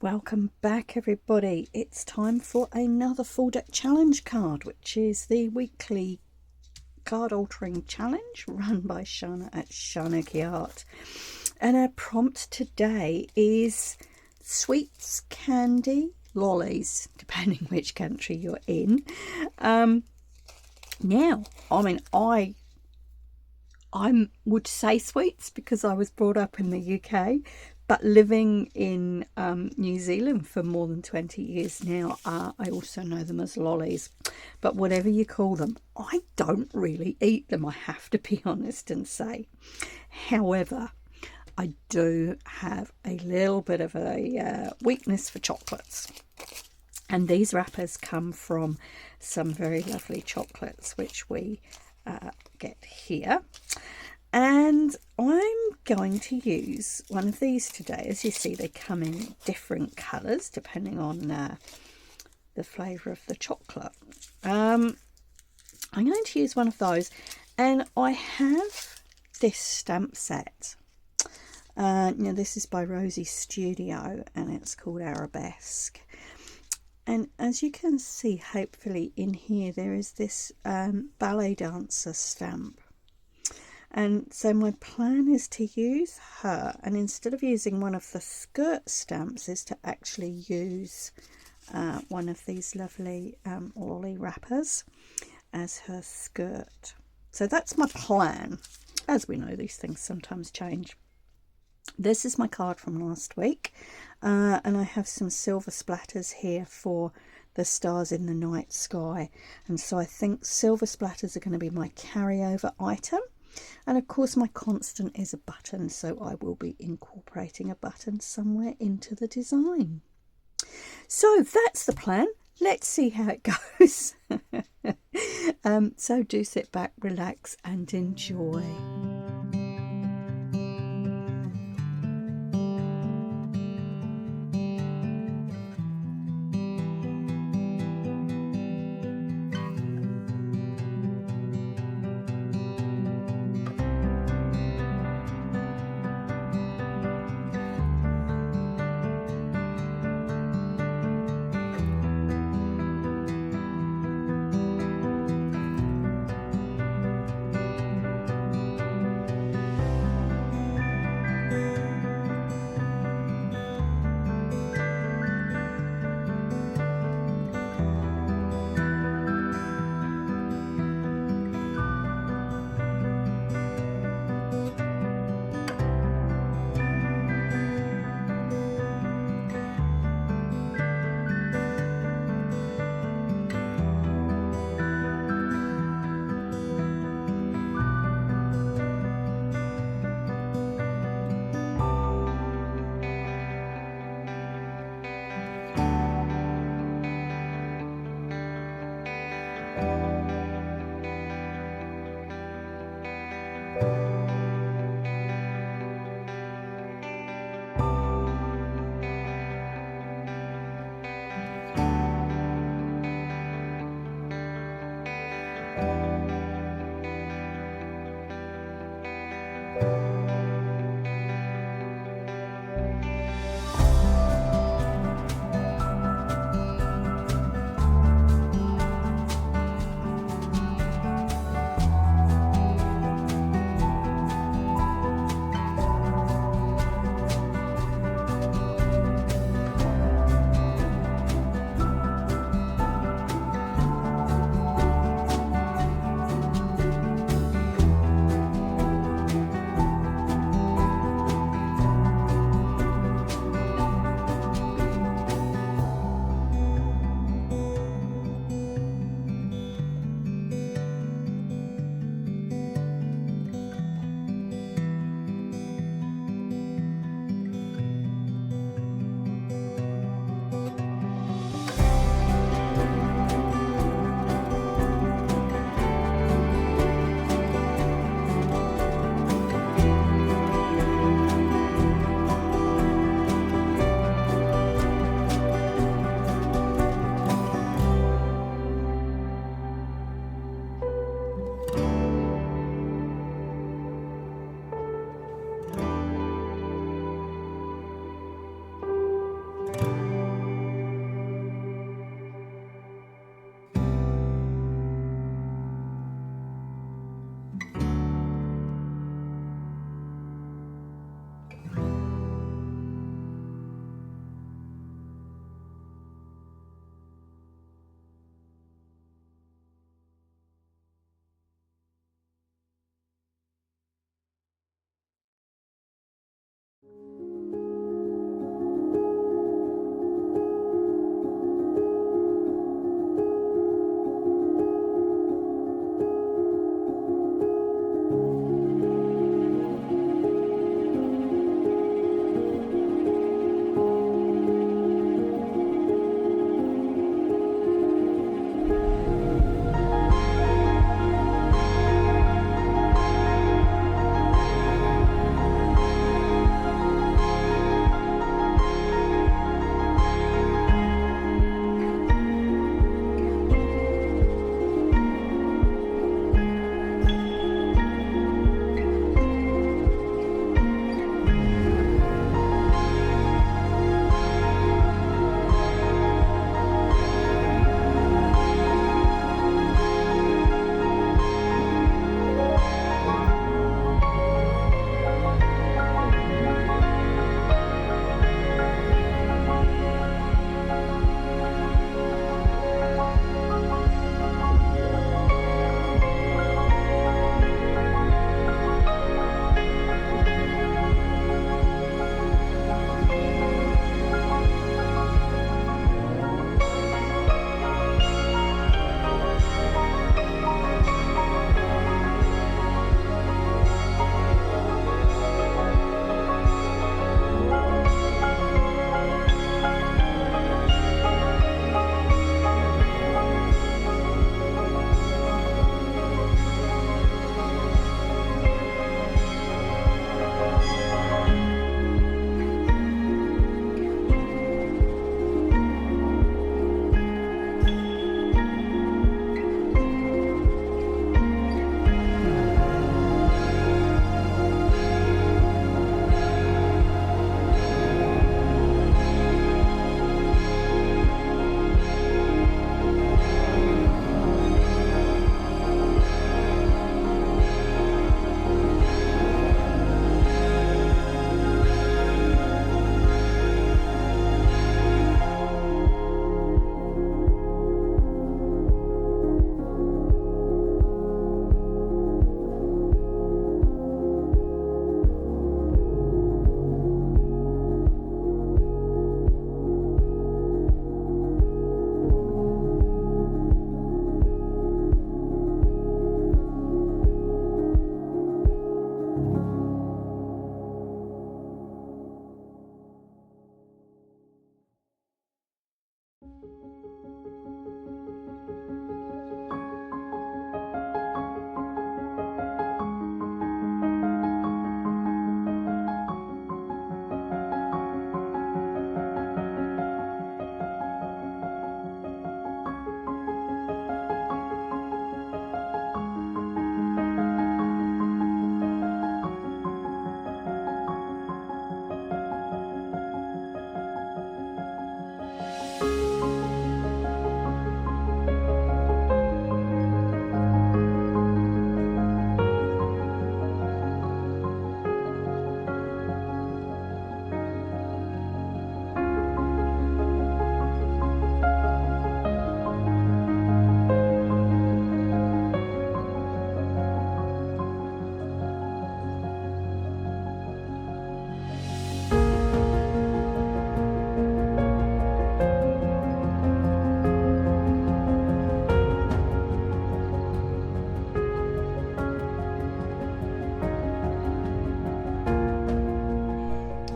Welcome back, everybody. It's time for another full deck challenge card, which is the weekly card altering challenge run by Shana at Shana Art. And our prompt today is sweets, candy, lollies, depending which country you're in. Now, I would say sweets because I was brought up in the UK, but living in New Zealand for more than 20 years now, I also know them as lollies. But whatever you call them, I don't really eat them, I have to be honest and say. However, I do have a little bit of a weakness for chocolates. And these wrappers come from some very lovely chocolates, which we get here. And I'm going to use one of these today. As you see, they come in different colours depending on the flavour of the chocolate. I'm going to use one of those, and I have this stamp set. Now this is by Rosie Studio, and it's called Arabesque. And as you can see, hopefully in here, there is this ballet dancer stamp. And so my plan is to use her, and instead of using one of the skirt stamps, is to actually use one of these lovely lolly wrappers as her skirt. So that's my plan. As we know, these things sometimes change. This is my card from last week, and I have some silver splatters here for the stars in the night sky. And so I think silver splatters are going to be my carryover item. And of course my constant is a button, so I will be incorporating a button somewhere into the design. So that's the plan. Let's see how it goes. So do sit back, relax and enjoy.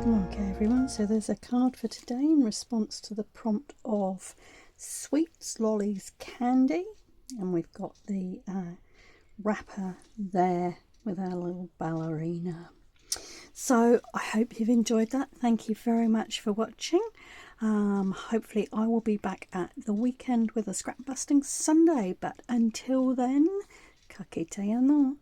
Okay, everyone, so there's a card for today in response to the prompt of sweets, lollies, candy, and we've got the wrapper there with our little ballerina. So I hope you've enjoyed that. Thank you very much for watching. Hopefully I will be back at the weekend with a scrap busting Sunday, but until then, ka kite anō.